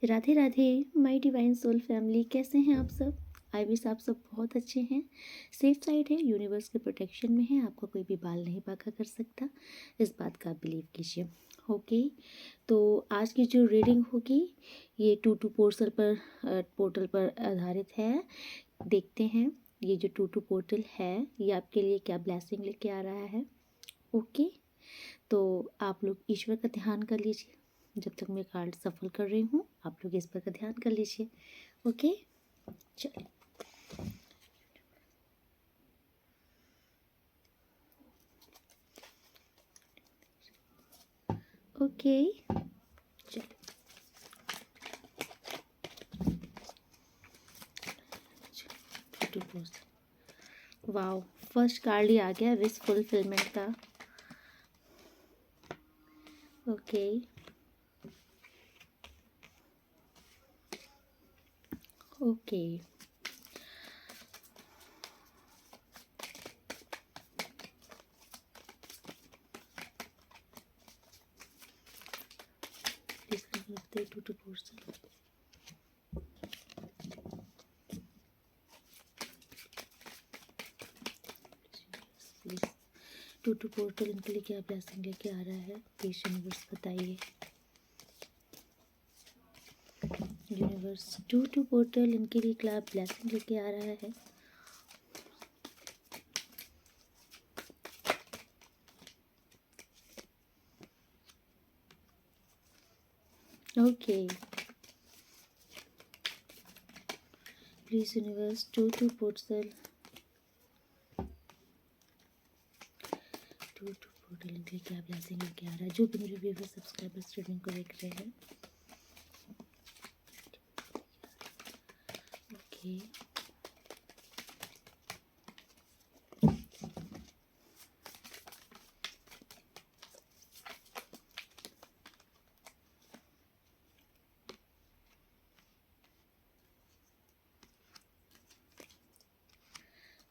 Radhe Radhe my divine soul family, कैसे हैं आप सब। आई विश आप सब बहुत अच्छे हैं, सेफ साइड है, यूनिवर्स के प्रोटेक्शन में है, आपका कोई भी बाल नहीं बांका कर सकता, इस बात का आप बिलीव कीजिए। ओके, तो आज की जो रीडिंग होगी ये 2 पोर्टल पर आधारित है। देखते हैं ये जो 2 पोर्टल है ये आपके लिए क्या ब्लेसिंग लेके आ रहा है। ओके, तो आप लोग ईश्वर का ध्यान कर लीजिए। जब तक मैं कार्ड सफल कर रही हूँ आप लोग इस पर का ध्यान कर लीजिए। ओके, चलिए। ओके, चलिए। वाओ, फर्स्ट कार्ड ही आ गया विश फुलफिलमेंट का। Okay, okay, two portion. Two portal इनके लिए क्या ब्लेसिंग लेके आ रहा है, प्लीज यूनिवर्स बताइए। यूनिवर्स, टू पोर्टल इनके लिए क्या ब्लेसिंग लेके आ रहा है। Okay, please universe, two portal के लिए क्या ब्लेसिंग लेके आ रहा है, जो भी मेरे व्यूअर्स सब्सक्राइबर्स रीडिंग को देख रहे हैं। ओके,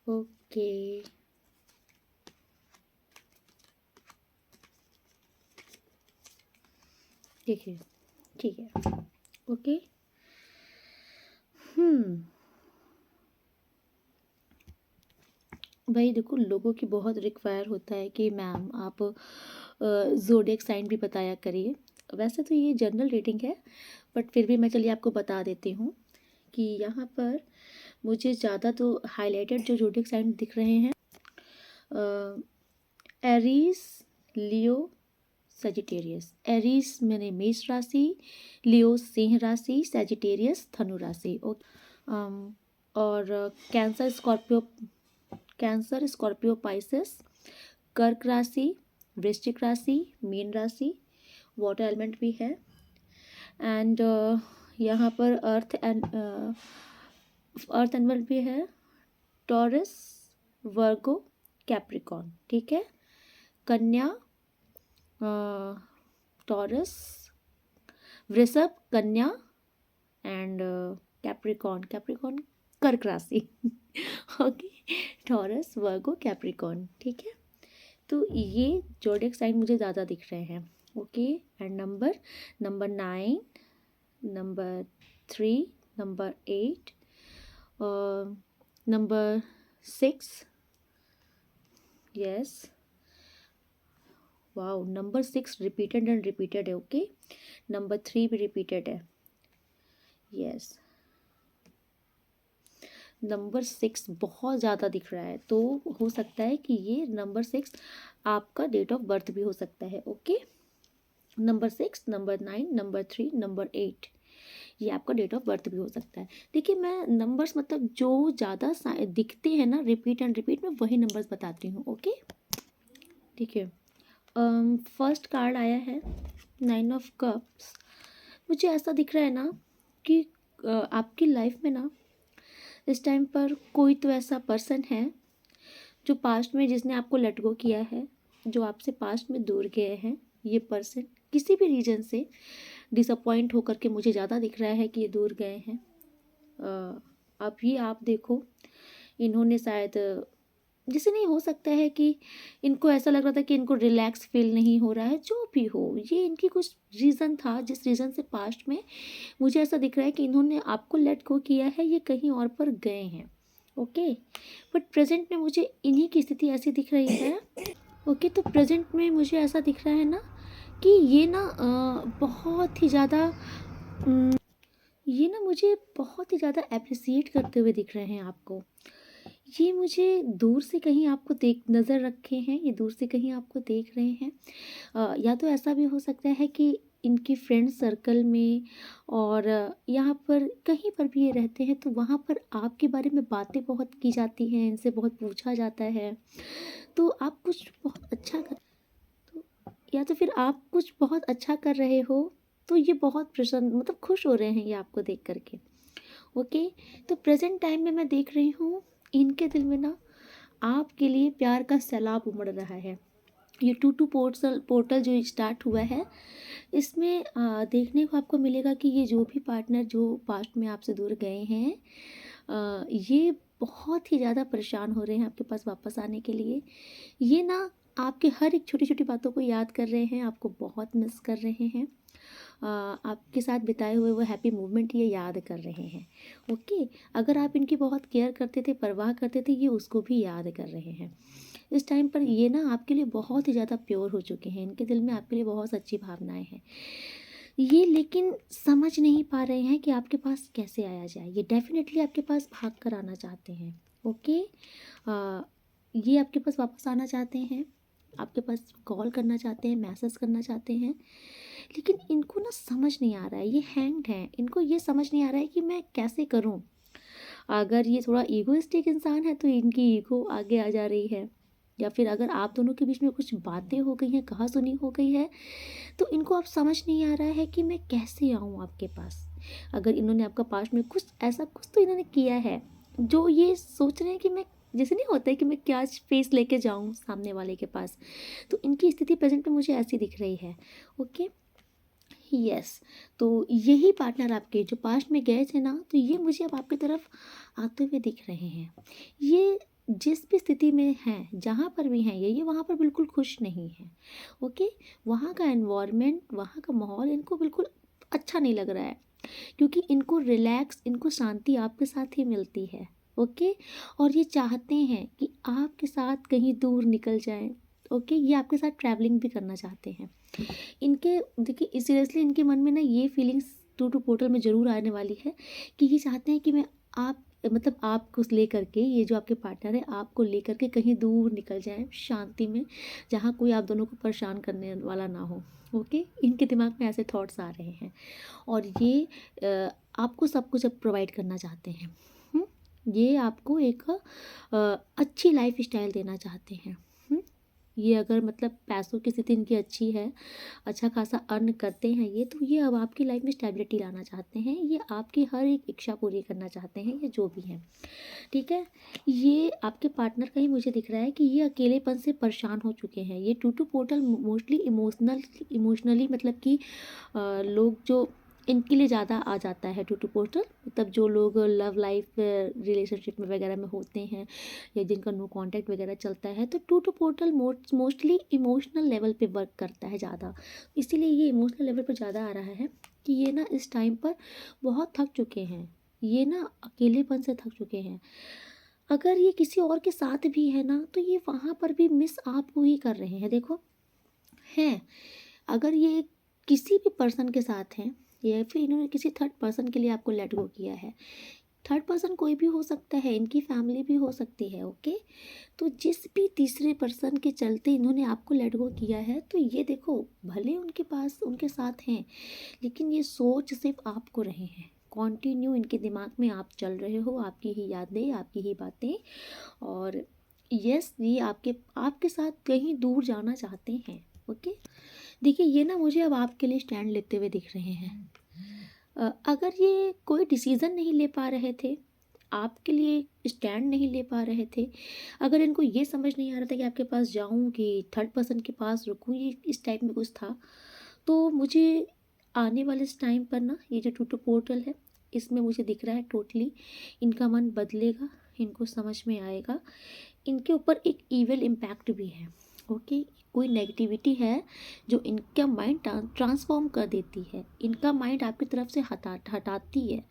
ओके, देखिए, ठीक है। ओके, भाई देखो, लोगों की बहुत रिक्वायर होता है कि मैम आप ज़ोडिएक साइन भी बताया करिए। वैसे तो ये जनरल रीडिंग है, बट फिर भी मैं चलिए आपको बता देती हूँ कि यहाँ पर मुझे ज़्यादा तो हाईलाइटेड जो ज़ोडिएक साइन दिख रहे हैं, एरीज, लियो, सजिटेरियस। एरीज मैंने मेष राशि, लियो सिंह राशि, सजिटेरियस धनु राशि। और कैंसर, स्कॉर्पियो, पाइसेस, कर्क राशि, वृश्चिक राशि, मीन राशि, वाटर एलिमेंट भी है। एंड यहाँ पर अर्थ एनिमल भी है, टॉरस, वर्गो, कैप्रिकॉन। ठीक है, कन्या, टॉरस, वृषभ, कन्या एंड कैप्रिकॉन कर्क राशि। ओके, टॉरस, वर्गो, कैप्रिकॉन। ठीक है, तो ये ज़ोडिएक साइन मुझे ज़्यादा दिख रहे हैं। Okay, and number 9, number 3, number 8, number 6, yes, wow, number 6 repeated and repeated है। ओके, नंबर 3 भी रिपीटेड है। यस, नंबर 6 बहुत ज़्यादा दिख रहा है, तो हो सकता है कि ये नंबर 6 आपका डेट ऑफ बर्थ भी हो सकता है। Okay, number 6, number 9, number 3, number 8, ये आपका डेट ऑफ बर्थ भी हो सकता है। देखिए, मैं नंबर्स मतलब जो ज़्यादा दिखते हैं ना रिपीट एंड रिपीट, में वही नंबर्स बताती हूँ। ओके, देखिए, फर्स्ट कार्ड आया है 9 ऑफ कप्स। मुझे ऐसा दिख रहा है ना कि आपकी लाइफ में ना इस टाइम पर कोई तो ऐसा पर्सन है जो पास्ट में, जिसने आपको लेट गो किया है, जो आपसे पास्ट में दूर गए हैं। ये पर्सन किसी भी रीजन से डिसअपॉइंट होकर के मुझे ज़्यादा दिख रहा है कि ये दूर गए हैं। अब ये आप देखो, इन्होंने शायद जैसे नहीं हो सकता है कि इनको ऐसा लग रहा था कि इनको रिलैक्स फील नहीं हो रहा है, जो भी हो ये इनकी कुछ रीज़न था, जिस रीज़न से पास्ट में मुझे ऐसा दिख रहा है कि इन्होंने आपको लेट गो किया है, ये कहीं और पर गए हैं। ओके, बट प्रेजेंट में मुझे इन्हीं की स्थिति ऐसी दिख रही है। ओके, तो प्रेजेंट में मुझे ऐसा दिख रहा है ना कि ये ना बहुत ही ज़्यादा ये ना मुझे बहुत ही ज़्यादा अप्रिसिएट करते हुए दिख रहे हैं आपको। ये मुझे दूर से कहीं आपको देख नज़र रखे हैं, ये दूर से कहीं आपको देख रहे हैं। या तो ऐसा भी हो सकता है कि इनकी फ्रेंड सर्कल में और यहाँ पर कहीं पर भी ये रहते हैं तो वहाँ पर आपके बारे में बातें बहुत की जाती हैं, इनसे बहुत पूछा जाता है। तो आप कुछ बहुत अच्छा कर तो या तो फिर आप कुछ बहुत अच्छा कर रहे हो, तो ये बहुत प्रसन्न मतलब खुश हो रहे हैं ये आपको देख करके। ओके, तो प्रेजेंट टाइम में मैं देख रही हूँ इनके दिल में ना आपके लिए प्यार का सैलाब उमड़ रहा है। ये टू टू पोर्टल पोर्टल जो स्टार्ट हुआ है, इसमें देखने को आपको मिलेगा कि ये जो भी पार्टनर जो पास्ट में आपसे दूर गए हैं, ये बहुत ही ज़्यादा परेशान हो रहे हैं आपके पास वापस आने के लिए। ये ना आपके हर एक छोटी छोटी बातों को याद कर रहे हैं, आपको बहुत मिस कर रहे हैं। आपके साथ बिताए हुए वो हैप्पी मोमेंट ये याद कर रहे हैं। ओके, अगर आप इनकी बहुत केयर करते थे, परवाह करते थे, ये उसको भी याद कर रहे हैं। इस टाइम पर ये ना आपके लिए बहुत ही ज़्यादा प्योर हो चुके हैं, इनके दिल में आपके लिए बहुत सच्ची भावनाएं हैं। ये लेकिन समझ नहीं पा रहे हैं कि आपके पास कैसे आया जाए। ये डेफिनेटली आपके पास भाग कर आना चाहते हैं। ओके, ये आपके पास वापस आना चाहते हैं, आपके पास कॉल करना चाहते हैं, मैसेज करना चाहते हैं, लेकिन इनको ना समझ नहीं आ रहा है, ये हैंग्ड हैं। इनको ये समझ नहीं आ रहा है कि मैं कैसे करूं। अगर ये थोड़ा ईगोइस्टिक इंसान है तो इनकी ईगो आगे आ जा रही है, या फिर अगर आप दोनों के बीच में कुछ बातें हो गई हैं, कहा सुनी हो गई है, तो इनको अब समझ नहीं आ रहा है कि मैं कैसे आऊँ आपके पास। अगर इन्होंने आपका पास्ट में कुछ ऐसा कुछ तो इन्होंने किया है जो ये सोच रहे हैं कि मैं, जैसे नहीं होता है कि मैं क्या फेस लेके जाऊँ सामने वाले के पास, तो इनकी स्थिति प्रेजेंट में मुझे ऐसी दिख रही है। ओके, यस, तो यही पार्टनर आपके जो पास्ट में गए थे ना, तो ये मुझे अब आपकी तरफ आते हुए दिख रहे हैं। ये जिस भी स्थिति में हैं, जहाँ पर भी हैं ये वहाँ पर बिल्कुल खुश नहीं है। ओके, वहाँ का एनवायरनमेंट, वहाँ का माहौल इनको बिल्कुल अच्छा नहीं लग रहा है, क्योंकि इनको रिलैक्स, इनको शांति आपके साथ ही मिलती है। ओके, और ये चाहते हैं कि आपके साथ कहीं दूर निकल जाएं। ओके, ये आपके साथ ट्रैवलिंग भी करना चाहते हैं। इनके देखिए सीरियसली इनके मन में ना ये फीलिंग्स टू टू पोर्टल में ज़रूर आने वाली है कि ये चाहते हैं कि मैं आप मतलब आपको लेकर के, ये जो आपके पार्टनर है आपको लेकर के कहीं दूर निकल जाए शांति में, जहाँ कोई आप दोनों को परेशान करने वाला ना हो। ओके, इनके दिमाग में ऐसे थॉट्स आ रहे हैं और ये आपको सब कुछ अब प्रोवाइड करना चाहते हैं। ये आपको एक अच्छी लाइफ स्टाइल देना चाहते हैं। ये अगर मतलब पैसों की स्थिति इनकी अच्छी है, अच्छा खासा अर्न करते हैं ये, तो ये अब आपकी लाइफ में स्टेबिलिटी लाना चाहते हैं, ये आपकी हर एक इच्छा पूरी करना चाहते हैं, ये जो भी हैं। ठीक है, ये आपके पार्टनर का ही मुझे दिख रहा है कि ये अकेलेपन से परेशान हो चुके हैं। ये two two portal mostly emotionally मतलब कि लोग जो इनके लिए ज़्यादा आ जाता है टू टू पोर्टल, मतलब जो लोग लव लाइफ रिलेशनशिप में वगैरह में होते हैं या जिनका नो कांटेक्ट वगैरह चलता है, तो two two portal mostly emotional level पे वर्क करता है ज़्यादा। इसीलिए ये इमोशनल लेवल पर ज़्यादा आ रहा है कि ये ना इस टाइम पर बहुत थक चुके हैं, ये ना अकेलेपन से थक चुके हैं। अगर ये किसी और के साथ भी है ना, तो ये वहाँ पर भी मिस आपको ही कर रहे हैं। देखो, हैं, अगर ये किसी भी पर्सन के साथ हैं या फिर इन्होंने किसी थर्ड पर्सन के लिए आपको लेट गो किया है, थर्ड पर्सन कोई भी हो सकता है, इनकी फैमिली भी हो सकती है। ओके, तो जिस भी तीसरे पर्सन के चलते इन्होंने आपको लेट गो किया है, तो ये देखो भले उनके पास उनके साथ हैं, लेकिन ये सोच सिर्फ आपको रहे हैं। कॉन्टिन्यू इनके दिमाग में आप चल रहे हो, आपकी ही यादें, आपकी ही बातें, और यस ये आपके आपके साथ कहीं दूर जाना चाहते हैं। ओके, देखिए ये ना मुझे अब आपके लिए स्टैंड लेते हुए दिख रहे हैं। अगर ये कोई डिसीज़न नहीं ले पा रहे थे, आपके लिए स्टैंड नहीं ले पा रहे थे, अगर इनको ये समझ नहीं आ रहा था कि आपके पास जाऊं कि थर्ड पर्सन के पास रुकूं, ये इस टाइप में कुछ था, तो मुझे आने वाले इस टाइम पर ना ये जो टू टू पोर्टल है, इसमें मुझे दिख रहा है टोटली इनका मन बदलेगा, इनको समझ में आएगा इनके ऊपर एक ईविल इम्पैक्ट भी है। ओके, कोई नेगेटिविटी है जो इनका माइंड ट्रांसफॉर्म कर देती है, इनका माइंड आपकी तरफ से हटाती है।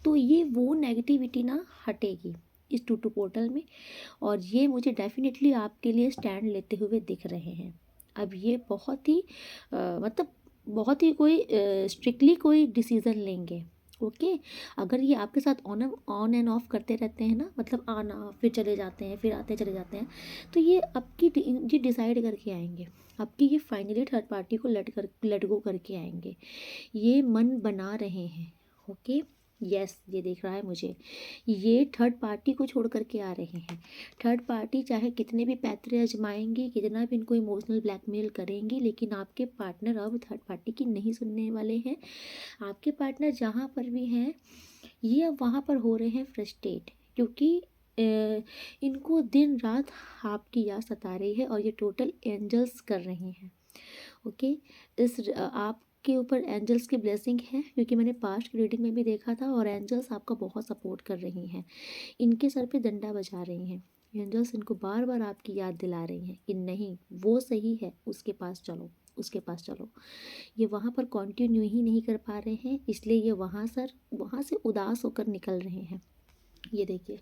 तो ये वो नेगेटिविटी ना हटेगी इस टूटू पोर्टल में, और ये मुझे डेफिनेटली आपके लिए स्टैंड लेते हुए दिख रहे हैं। अब ये बहुत ही मतलब बहुत ही कोई स्ट्रिक्टली कोई डिसीज़न लेंगे। ओके, अगर ये आपके साथ ऑन एंड ऑफ करते रहते हैं ना, मतलब आना फिर चले जाते हैं, फिर आते चले जाते हैं, तो ये ये डिसाइड करके आएंगे, आपकी ये फाइनली थर्ड पार्टी को लेट गो करके आएंगे। ये मन बना रहे हैं। ओके, यस, ये देख रहा है मुझे, ये थर्ड पार्टी को छोड़ करके आ रहे हैं। थर्ड पार्टी चाहे कितने भी पैतरे आजमाएंगी, कितना भी इनको इमोशनल ब्लैकमेल करेंगी, लेकिन आपके पार्टनर अब थर्ड पार्टी की नहीं सुनने वाले हैं। आपके पार्टनर जहाँ पर भी हैं, ये अब वहाँ पर हो रहे हैं फ्रस्ट्रेट, क्योंकि इनको दिन रात आपकी याद सता रही है, और ये टोटल एंजल्स कर रहे हैं। ओके, आपके ऊपर एंजल्स की ब्लेसिंग है, क्योंकि मैंने पास्ट रीडिंग में भी देखा था, और एंजल्स आपका बहुत सपोर्ट कर रही हैं। इनके सर पे डंडा बजा रही हैं एंजल्स, इनको बार बार आपकी याद दिला रही हैं कि नहीं, वो सही है, उसके पास चलो, उसके पास चलो। ये वहाँ पर कंटिन्यू ही नहीं कर पा रहे हैं, इसलिए ये वहाँ से उदास होकर निकल रहे हैं। ये देखिए,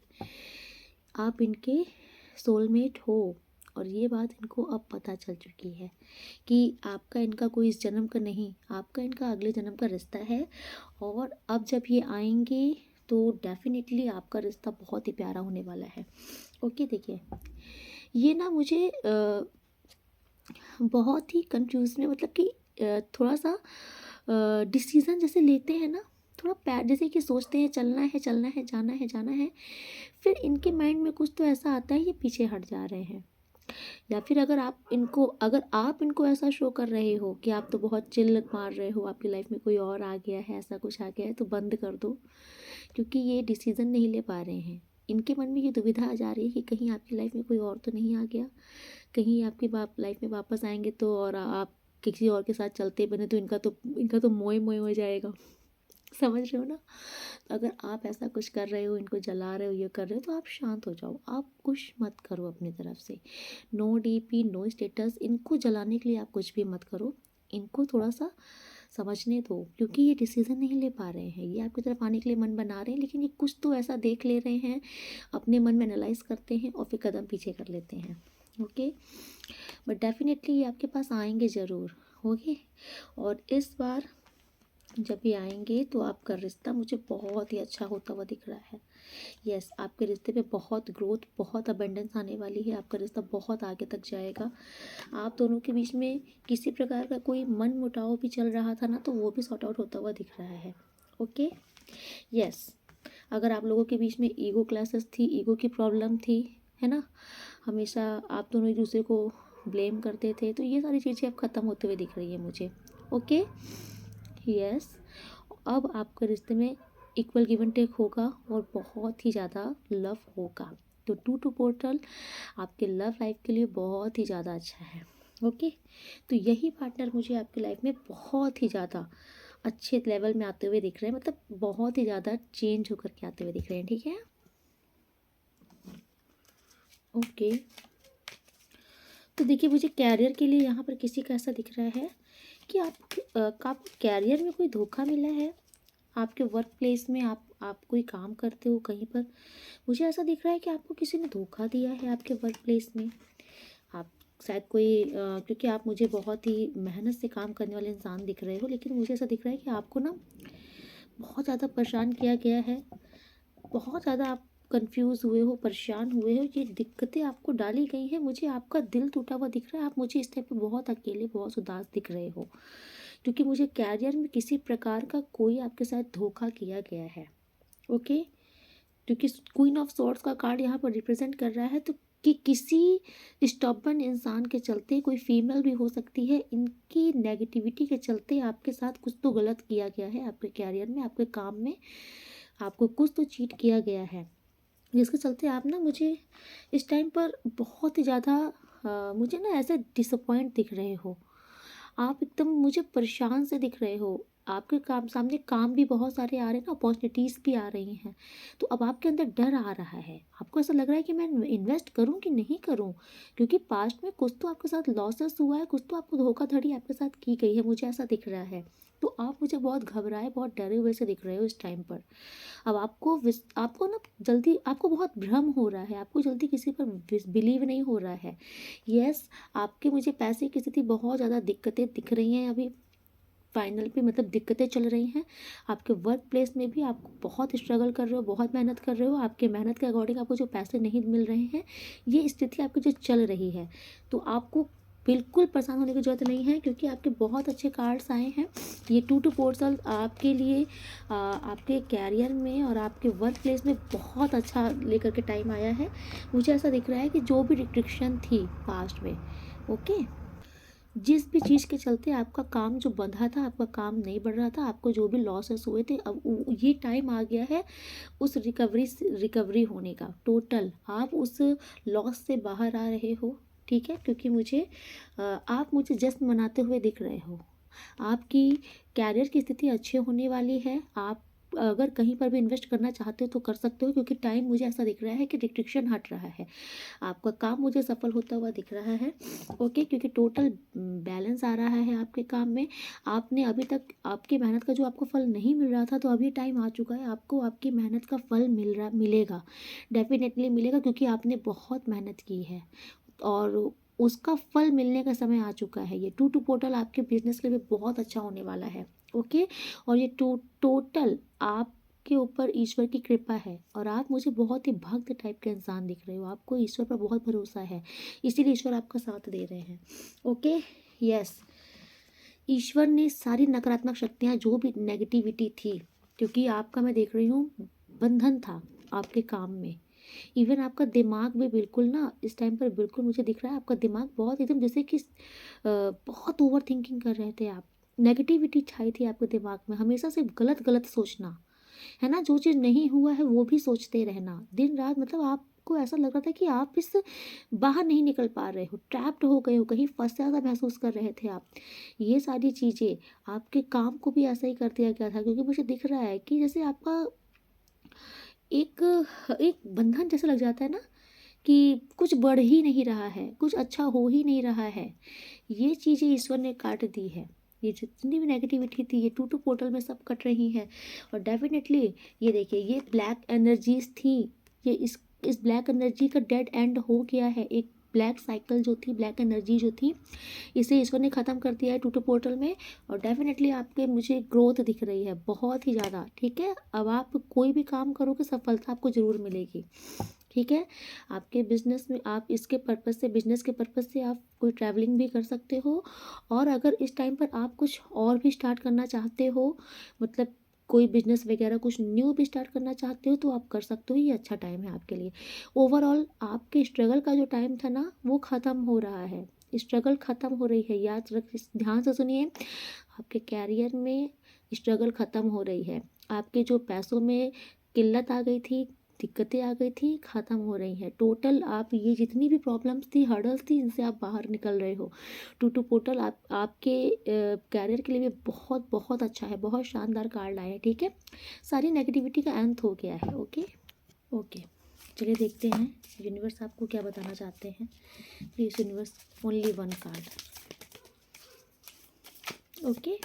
आप इनके सोलमेट हो, और ये बात इनको अब पता चल चुकी है कि आपका इनका कोई इस जन्म का नहीं, आपका इनका अगले जन्म का रिश्ता है। और अब जब ये आएंगे तो डेफिनेटली आपका रिश्ता बहुत ही प्यारा होने वाला है। ओके, देखिए, ये ना मुझे बहुत ही कंफ्यूज में, मतलब कि थोड़ा सा डिसीज़न जैसे लेते हैं ना, थोड़ा पैर जैसे कि सोचते हैं चलना है चलना है, जाना है जाना है, फिर इनके माइंड में कुछ तो ऐसा आता है, ये पीछे हट जा रहे हैं। या फिर अगर आप इनको ऐसा शो कर रहे हो कि आप तो बहुत चिल मार रहे हो, आपकी लाइफ में कोई और आ गया है, ऐसा कुछ आ गया है, तो बंद कर दो, क्योंकि ये डिसीज़न नहीं ले पा रहे हैं। इनके मन में ये दुविधा आ जा रही है कि कहीं आपकी लाइफ में कोई और तो नहीं आ गया, कहीं आपकी लाइफ में वापस आएंगे तो, और आप किसी और के साथ चलते बने तो इनका तो मोए मोए हो जाएगा। समझ रहे हो ना? तो अगर आप ऐसा कुछ कर रहे हो, इनको जला रहे हो, ये कर रहे हो, तो आप शांत हो जाओ, आप कुछ मत करो अपनी तरफ से। नो डीपी, नो स्टेटस, इनको जलाने के लिए आप कुछ भी मत करो। इनको थोड़ा सा समझने दो, क्योंकि ये डिसीज़न नहीं ले पा रहे हैं। ये आपकी तरफ आने के लिए मन बना रहे हैं, लेकिन ये कुछ तो ऐसा देख ले रहे हैं, अपने मन में एनालाइज करते हैं, और फिर कदम पीछे कर लेते हैं। ओके, बट डेफिनेटली ये आपके पास आएंगे ज़रूर। ओके, और इस बार जब ये आएंगे तो आपका रिश्ता मुझे बहुत ही अच्छा होता हुआ दिख रहा है। यस, आपके रिश्ते पे बहुत ग्रोथ, बहुत अबेंडेंस आने वाली है, आपका रिश्ता बहुत आगे तक जाएगा। आप दोनों के बीच में किसी प्रकार का कोई मन मुटाव भी चल रहा था ना, तो वो भी सॉर्ट आउट होता हुआ दिख रहा है। ओके, यस, अगर आप लोगों के बीच में ईगो क्लासेस थी, ईगो की प्रॉब्लम थी, है ना, हमेशा आप दोनों एक दूसरे को ब्लेम करते थे, तो ये सारी चीज़ें अब ख़त्म होते हुए दिख रही है मुझे। ओके, यस, अब आपके रिश्ते में इक्वल गिव एंड टेक होगा, और बहुत ही ज़्यादा लव होगा। तो टू पोर्टल आपके लव लाइफ के लिए बहुत ही ज़्यादा अच्छा है। ओके, तो यही पार्टनर मुझे आपकी लाइफ में बहुत ही ज़्यादा अच्छे लेवल में आते हुए दिख रहे हैं, मतलब बहुत ही ज़्यादा चेंज होकर के आते हुए दिख रहे हैं। ठीक है, ओके, तो देखिए, मुझे कैरियर के लिए यहाँ पर किसी का ऐसा दिख रहा है कि आप कैरियर में कोई धोखा मिला है। आपके वर्क प्लेस में आप कोई काम करते हो कहीं पर, मुझे ऐसा दिख रहा है कि आपको किसी ने धोखा दिया है आपके वर्क प्लेस में। आप शायद क्योंकि आप मुझे बहुत ही मेहनत से काम करने वाले इंसान दिख रहे हो, लेकिन मुझे ऐसा दिख रहा है कि आपको ना बहुत ज़्यादा परेशान किया गया है, बहुत ज़्यादा आप कंफ्यूज हुए हो, परेशान हुए हो, ये दिक्कतें आपको डाली गई हैं। मुझे आपका दिल टूटा हुआ दिख रहा है, आप मुझे इस टाइप पे बहुत अकेले, बहुत उदास दिख रहे हो, क्योंकि मुझे कैरियर में किसी प्रकार का कोई आपके साथ धोखा किया गया है। ओके, क्योंकि क्वीन ऑफ सॉर्ड्स का कार्ड यहाँ पर रिप्रेजेंट कर रहा है, तो कि किसी स्टबर्न इंसान के चलते, कोई फीमेल भी हो सकती है, इनकी नेगेटिविटी के चलते आपके साथ कुछ तो गलत किया गया है, आपके कैरियर में, आपके काम में आपको कुछ तो चीट किया गया है, जिसके चलते आप ना मुझे इस टाइम पर बहुत ही ज़्यादा मुझे ना ऐसे डिसअपॉइंट दिख रहे हो, आप एकदम मुझे परेशान से दिख रहे हो। आपके काम सामने काम भी बहुत सारे आ रहे हैं ना, अपॉर्चुनिटीज़ भी आ रही हैं। तो अब आपके अंदर डर आ रहा है, आपको ऐसा लग रहा है कि मैं इन्वेस्ट करूं कि नहीं करूं, क्योंकि पास्ट में कुछ तो आपके साथ लॉसेस हुआ है, कुछ तो आपको धोखाधड़ी आपके साथ की गई है, मुझे ऐसा दिख रहा है। तो आप मुझे बहुत घबराए, बहुत डरे हुए से दिख रहे हो इस टाइम पर। अब आपको ना जल्दी, आपको बहुत भ्रम हो रहा है, आपको जल्दी किसी पर बिलीव नहीं हो रहा है। यस, आपके मुझे पैसे की स्थिति बहुत ज़्यादा दिक्कतें दिख रही हैं अभी फाइनल पे, मतलब दिक्कतें चल रही हैं। आपके वर्क प्लेस में भी आप बहुत स्ट्रगल कर रहे हो, बहुत मेहनत कर रहे हो, आपके मेहनत के अकॉर्डिंग आपको जो पैसे नहीं मिल रहे हैं, ये स्थिति आपकी जो चल रही है। तो आपको बिल्कुल परेशान होने की ज़रूरत नहीं है, क्योंकि आपके बहुत अच्छे कार्ड्स आए हैं। ये 2 पोर्टल आपके लिए आपके कैरियर में और आपके वर्क प्लेस में बहुत अच्छा लेकर के टाइम आया है। मुझे ऐसा दिख रहा है कि जो भी रिस्ट्रिक्शन थी पास्ट में, ओके, जिस भी चीज़ के चलते आपका काम जो बंधा था, आपका काम नहीं बढ़ रहा था, आपको जो भी लॉसेस हुए थे, अब ये टाइम आ गया है उस रिकवरी होने का। टोटल आप उस लॉस से बाहर आ रहे हो, ठीक है, क्योंकि आप मुझे जश्न मनाते हुए दिख रहे हो। आपकी कैरियर की स्थिति अच्छी होने वाली है। आप अगर कहीं पर भी इन्वेस्ट करना चाहते हो तो कर सकते हो, क्योंकि टाइम मुझे ऐसा दिख रहा है कि रिस्ट्रिक्शन हट रहा है, आपका काम मुझे सफल होता हुआ दिख रहा है। ओके, क्योंकि टोटल बैलेंस आ रहा है आपके काम में। आपने अभी तक आपकी मेहनत का जो आपको फल नहीं मिल रहा था, तो अभी टाइम आ चुका है, आपको आपकी मेहनत का फल मिलेगा, डेफिनेटली मिलेगा, क्योंकि आपने बहुत मेहनत की है और उसका फल मिलने का समय आ चुका है। ये 2 पोर्टल आपके बिजनेस के लिए बहुत अच्छा होने वाला है। ओके, और ये टोटल आपके ऊपर ईश्वर की कृपा है, और आप मुझे बहुत ही भक्त टाइप के इंसान दिख रहे हो, आपको ईश्वर पर बहुत भरोसा है, इसीलिए ईश्वर आपका साथ दे रहे हैं। ओके, यस, ईश्वर ने सारी नकारात्मक शक्तियाँ, जो भी नेगेटिविटी थी, क्योंकि आपका मैं देख रही हूँ बंधन था आपके काम में। इवन आपका दिमाग भी बिल्कुल ना इस टाइम पर, बिल्कुल मुझे दिख रहा है आपका दिमाग बहुत एकदम जैसे कि बहुत ओवर थिंकिंग कर रहे थे आप। नेगेटिविटी छाई थी आपके दिमाग में, हमेशा से गलत गलत सोचना, है ना, जो चीज़ नहीं हुआ है वो भी सोचते रहना दिन रात। मतलब आपको ऐसा लग रहा था कि आप इस बाहर नहीं निकल पा रहे हो, ट्रैप्ड हो गए हो, कहीं फंसा सा महसूस कर रहे थे आप। ये सारी चीज़ें आपके काम को भी ऐसा ही कर दिया गया था, क्योंकि मुझे दिख रहा है कि जैसे आपका एक एक बंधन जैसा लग जाता है ना, कि कुछ बढ़ ही नहीं रहा है, कुछ अच्छा हो ही नहीं रहा है। ये चीज़ें ईश्वर ने काट दी है। ये जितनी भी नेगेटिविटी थी, ये 2 पोर्टल में सब कट रही है। और डेफिनेटली ये देखिए, ये ब्लैक एनर्जीज थी, ये इस ब्लैक एनर्जी का डेड एंड हो गया है। एक ब्लैक साइकिल जो थी, ब्लैक एनर्जी जो थी, इसे ईश्वर ने ख़त्म कर दिया है 2 पोर्टल में। और डेफिनेटली आपके मुझे ग्रोथ दिख रही है बहुत ही ज़्यादा, ठीक है। अब आप कोई भी काम करोगे, सफलता आपको ज़रूर मिलेगी, ठीक है। आपके बिजनेस में आप इसके पर्पज़ से, बिजनेस के पर्पज़ से आप कोई ट्रैवलिंग भी कर सकते हो। और अगर इस टाइम पर आप कुछ और भी स्टार्ट करना चाहते हो, मतलब कोई बिजनेस वगैरह कुछ न्यू भी स्टार्ट करना चाहते हो, तो आप कर सकते हो, ये अच्छा टाइम है आपके लिए। ओवरऑल आपके स्ट्रगल का जो टाइम था ना, वो ख़त्म हो रहा है, स्ट्रगल ख़त्म हो रही है, याद रख, ध्यान से सुनिए। आपके कैरियर में स्ट्रगल ख़त्म हो रही है, आपके जो पैसों में किल्लत आ गई थी, दिक्कतें आ गई थी, ख़त्म हो रही हैं। टोटल आप ये जितनी भी प्रॉब्लम्स थी, हर्डल्स थी, इनसे आप बाहर निकल रहे हो। 2 पोर्टल आपके कैरियर के लिए भी बहुत बहुत अच्छा है, बहुत शानदार कार्ड आए हैं, ठीक है। सारी नेगेटिविटी का अंत हो गया है। ओके, ओके, चलिए देखते हैं यूनिवर्स आपको क्या बताना चाहते हैं। Please universe, only 1 card. Okay,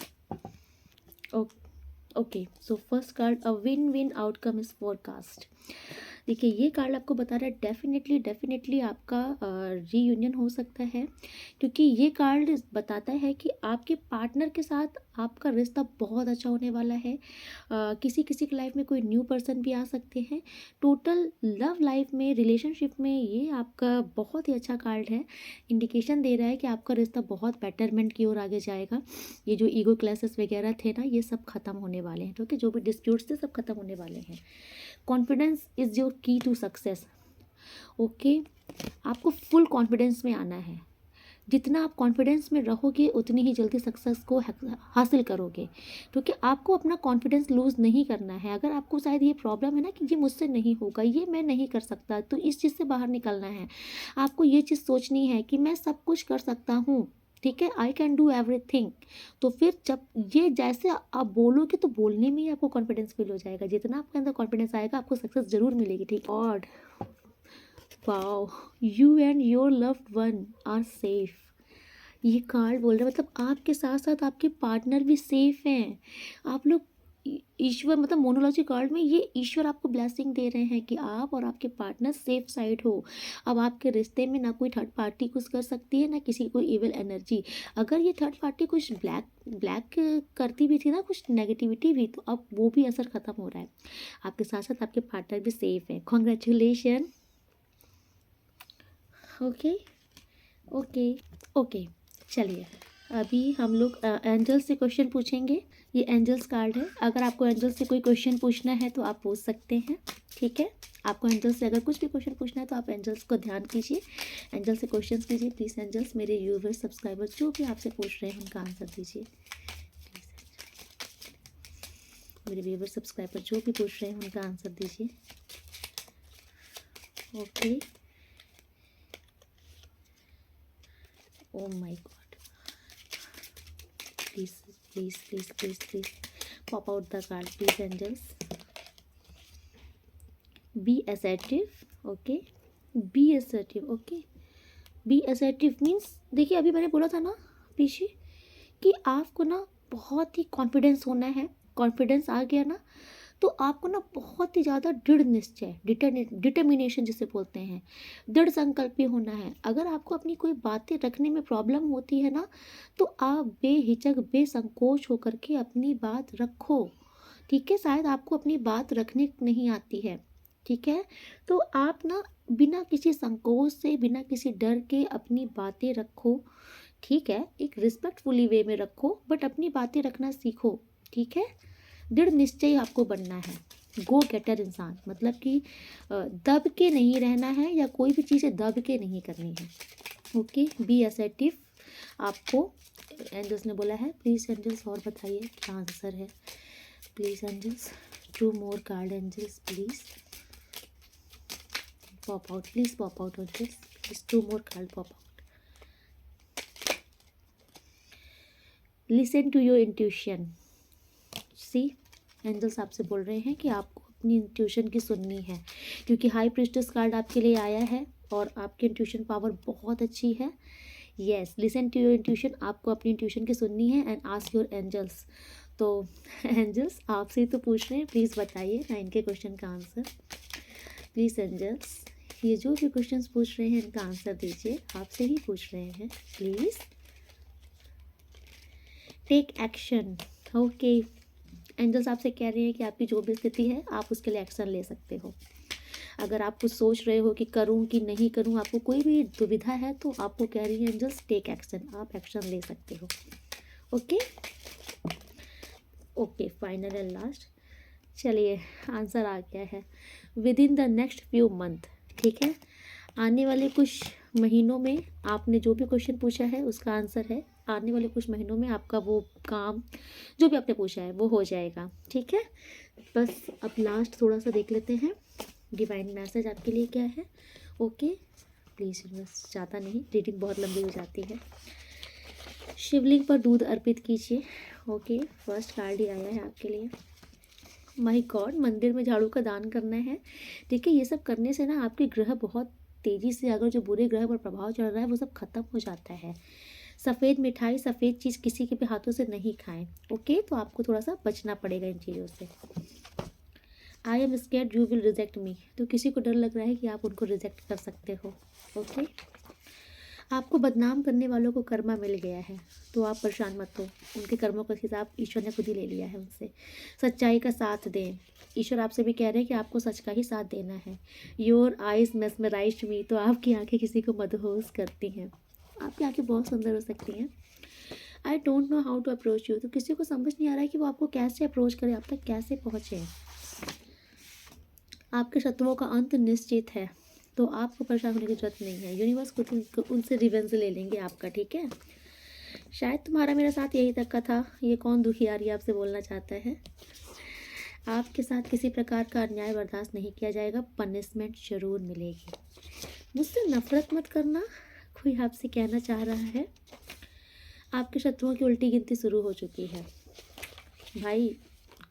okay, so first card, a win win outcome is forecast. देखिए, ये कार्ड आपको बता रहा है डेफिनेटली आपका रीयूनियन हो सकता है, क्योंकि ये कार्ड बताता है कि आपके पार्टनर के साथ आपका रिश्ता बहुत अच्छा होने वाला है। किसी किसी की लाइफ में कोई न्यू पर्सन भी आ सकते हैं। टोटल लव लाइफ में, रिलेशनशिप में ये आपका बहुत ही अच्छा कार्ड है। इंडिकेशन दे रहा है कि आपका रिश्ता बहुत बेटरमेंट की ओर आगे जाएगा। ये जो ईगो क्लैसेस वगैरह थे ना, ये सब खत्म होने वाले हैं, ठीक है। जो भी डिस्प्यूट्स थे सब खत्म होने वाले हैं। कॉन्फिडेंस इज़ योर की टू सक्सेस। ओके, आपको फुल कॉन्फिडेंस में आना है। जितना आप कॉन्फिडेंस में रहोगे, उतनी ही जल्दी सक्सेस को हासिल करोगे, क्योंकि आपको अपना कॉन्फिडेंस लूज़ नहीं करना है। अगर आपको शायद ये प्रॉब्लम है ना कि ये मुझसे नहीं होगा, ये मैं नहीं कर सकता, तो इस चीज़ से बाहर निकलना है। आपको ये चीज़ सोचनी है कि मैं सब कुछ कर सकता हूँ, ठीक है, आई कैन डू एवरीथिंग। तो फिर जब ये जैसे आप बोलोगे तो बोलने में ही आपको कॉन्फिडेंस फील हो जाएगा। जितना आपके अंदर कॉन्फिडेंस आएगा आपको सक्सेस जरूर मिलेगी। ठीक, और wow, you and your loved one are safe. ये कार्ड बोल रहा है मतलब आपके साथ साथ आपके पार्टनर भी सेफ हैं। आप लोग ईश्वर मतलब मोनोलॉजी कार्ड में ये ईश्वर आपको ब्लेसिंग दे रहे हैं कि आप और आपके पार्टनर सेफ साइड हो। अब आपके रिश्ते में ना कोई थर्ड पार्टी कुछ कर सकती है, ना किसी कोई इविल एनर्जी। अगर ये थर्ड पार्टी कुछ ब्लैक करती भी थी ना, कुछ नेगेटिविटी भी, तो अब वो भी असर ख़त्म हो रहा है। आपके साथ साथ आपके पार्टनर भी सेफ है। कॉन्ग्रेचुलेशन। ओके ओके ओके, चलिए अभी हम लोग एंजल्स से क्वेश्चन पूछेंगे। ये एंजल्स कार्ड है। अगर आपको एंजल्स से कोई क्वेश्चन पूछना है तो आप पूछ सकते हैं। ठीक है, आपको एंजल्स से अगर कुछ भी क्वेश्चन पूछना है तो आप एंजल्स को ध्यान कीजिए, एंजल्स से क्वेश्चन कीजिए। प्लीज़ एंजल्स, मेरे व्यूवर्स सब्सक्राइबर्स जो भी आपसे पूछ रहे हैं उनका आंसर दीजिए। मेरे व्यूवर्स सब्सक्राइबर जो भी पूछ रहे हैं उनका आंसर दीजिए। Okay, oh my god, please please please please please pop out the card please angels. Be assertive. Okay, be assertive. Okay, be assertive means, देखिए अभी मैंने बोला था ना पीछे कि आपको ना बहुत ही कॉन्फिडेंस होना है। कॉन्फिडेंस आ गया ना तो आपको ना बहुत ही ज़्यादा दृढ़ निश्चय, डिटर्मिनेशन जिसे बोलते हैं, दृढ़ संकल्पी होना है। अगर आपको अपनी कोई बातें रखने में प्रॉब्लम होती है ना तो आप बेहिचक बेसंकोच होकर के अपनी बात रखो। ठीक है, शायद आपको अपनी बात रखने नहीं आती है। ठीक है, तो आप ना बिना किसी संकोच से, बिना किसी डर के अपनी बातें रखो। ठीक है, एक रिस्पेक्टफुली वे में रखो, बट अपनी बातें रखना सीखो। ठीक है, दृढ़ निश्चय आपको बनना है। गो गेटर इंसान, मतलब कि दब के नहीं रहना है या कोई भी चीज़ें दब के नहीं करनी है। ओके, बी असर्टिव आपको एंजल्स ने बोला है। प्लीज़ एंजल्स और बताइए क्या आंसर है। Please angels, 2 more card angels please pop out, please pop out angels, please 2 more card pop out. Listen to your intuition. See, angels आपसे बोल रहे हैं कि आपको अपनी इंट्यूशन की सुननी है, क्योंकि हाई प्रीस्टेस कार्ड आपके लिए आया है और आपकी इंट्यूशन पावर बहुत अच्छी है। Yes, listen to your intuition, आपको अपनी इंट्यूशन की सुननी है एंड आस्क योर एंजल्स। तो एंजल्स आपसे ही तो पूछ रहे हैं, प्लीज़ बताइए ना इनके क्वेश्चन का आंसर। प्लीज़ एंजल्स, ये जो भी क्वेश्चन पूछ रहे हैं इनका आंसर दीजिए, आपसे ही पूछ रहे हैं। Please take action. Okay, angels आपसे कह रहे हैं कि आपकी जो भी स्थिति है आप उसके लिए एक्शन ले सकते हो। अगर आप कुछ सोच रहे हो कि करूं कि नहीं करूं, आपको कोई भी दुविधा है तो आपको कह रही है एंजल्स टेक एक्शन, आप एक्शन ले सकते हो। Okay okay, final and last, चलिए आंसर आ गया है। With in the next few month. ठीक है, आने वाले कुछ महीनों में आपने जो भी क्वेश्चन पूछा है उसका आंसर है। आने वाले कुछ महीनों में आपका वो काम जो भी आपने पूछा है वो हो जाएगा। ठीक है, बस अब लास्ट थोड़ा सा देख लेते हैं डिवाइन मैसेज आपके लिए क्या है। ओके, प्लीज़ बस ज़्यादा नहीं, रीडिंग बहुत लंबी हो जाती है। शिवलिंग पर दूध अर्पित कीजिए। ओके, फर्स्ट कार्ड ही आया है आपके लिए। माय गॉड, मंदिर में झाड़ू का दान करना है। ठीक है, ये सब करने से ना आपके ग्रह बहुत तेज़ी से, अगर जो बुरे ग्रह पर प्रभाव चल रहा है वो सब खत्म हो जाता है। सफ़ेद मिठाई, सफ़ेद चीज़ किसी के भी हाथों से नहीं खाएं। ओके, तो आपको थोड़ा सा बचना पड़ेगा इन चीज़ों से। I am scared you will reject me, तो किसी को डर लग रहा है कि आप उनको रिजेक्ट कर सकते हो। ओके, आपको बदनाम करने वालों को कर्मा मिल गया है तो आप परेशान मत हो, उनके कर्मों का हिसाब ईश्वर ने खुद ही ले लिया है उनसे। सच्चाई का साथ दें, ईश्वर आपसे भी कह रहे हैं कि आपको सच का ही साथ देना है। योर आइज मेस्मराइज मी, तो आपकी आंखें किसी को मदहोश करती हैं, आपकी आंखें बहुत सुंदर हो सकती हैं। I don't know how to approach you, तो किसी को समझ नहीं आ रहा है कि वो आपको कैसे अप्रोच करे, आप तक कैसे पहुँचे। आपके शत्रुओं का अंत निश्चित है तो आपको परेशान होने की जरूरत नहीं है। यूनिवर्स खुद उनसे रिवेंज ले लेंगे आपका। ठीक है, शायद तुम्हारा मेरा साथ यही तक का था। ये कौन दुखियारी आपसे बोलना चाहता है। आपके साथ किसी प्रकार का अन्याय बर्दाश्त नहीं किया जाएगा, पनिशमेंट जरूर मिलेगी। मुझसे नफरत मत करना, कोई आपसे कहना चाह रहा है। आपके शत्रुओं की उल्टी गिनती शुरू हो चुकी है भाई।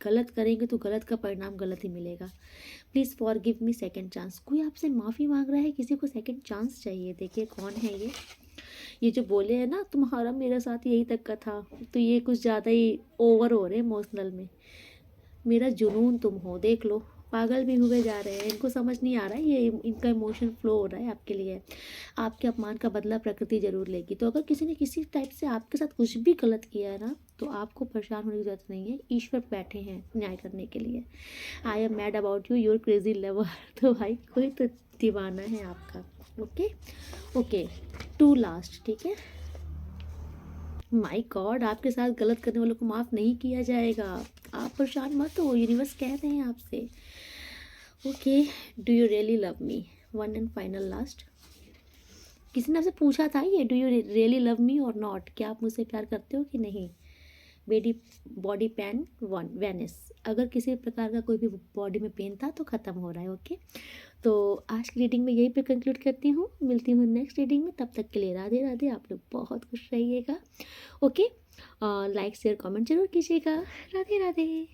गलत करेंगे तो गलत का परिणाम गलत ही मिलेगा। Please forgive me second chance. कोई आपसे माफ़ी मांग रहा है, किसी को सेकंड चांस चाहिए। देखिए कौन है ये जो बोले है ना तुम्हारा मेरे साथ यही तक का था, तो ये कुछ ज़्यादा ही ओवर हो रहे इमोशनल में। मेरा जुनून तुम हो, देख लो पागल भी हुए जा रहे हैं। इनको समझ नहीं आ रहा है, ये इनका इमोशन फ्लो हो रहा है आपके लिए। आपके अपमान का बदला प्रकृति जरूर लेगी। तो अगर किसी ने किसी टाइप से आपके साथ कुछ भी गलत किया है ना, तो आपको परेशान होने की जरूरत नहीं है। ईश्वर बैठे हैं न्याय करने के लिए। I am mad about you, your crazy lover. तो भाई कोई तो दीवाना है आपका। ओके ओके, टू लास्ट, ठीक है। माय गॉड, आपके साथ गलत करने वालों को माफ़ नहीं किया जाएगा। आप परेशान मत हो, यूनिवर्स कह रहे हैं आपसे। Okay, do you really love me, one and final last. किसी ने आपसे पूछा था ये, do you really love me और नॉट, क्या आप मुझसे प्यार करते हो कि नहीं। बेडी बॉडी पेन वन वेनिस। अगर किसी प्रकार का कोई भी बॉडी में पेन था तो ख़त्म हो रहा है। ओके, तो आज की रीडिंग में यही पे कंक्लूड करती हूँ। मिलती हूँ नेक्स्ट रीडिंग में, तब तक के लिए राधे राधे। आप लोग बहुत खुश रहिएगा। ओके, लाइक शेयर कमेंट जरूर कीजिएगा। राधे राधे।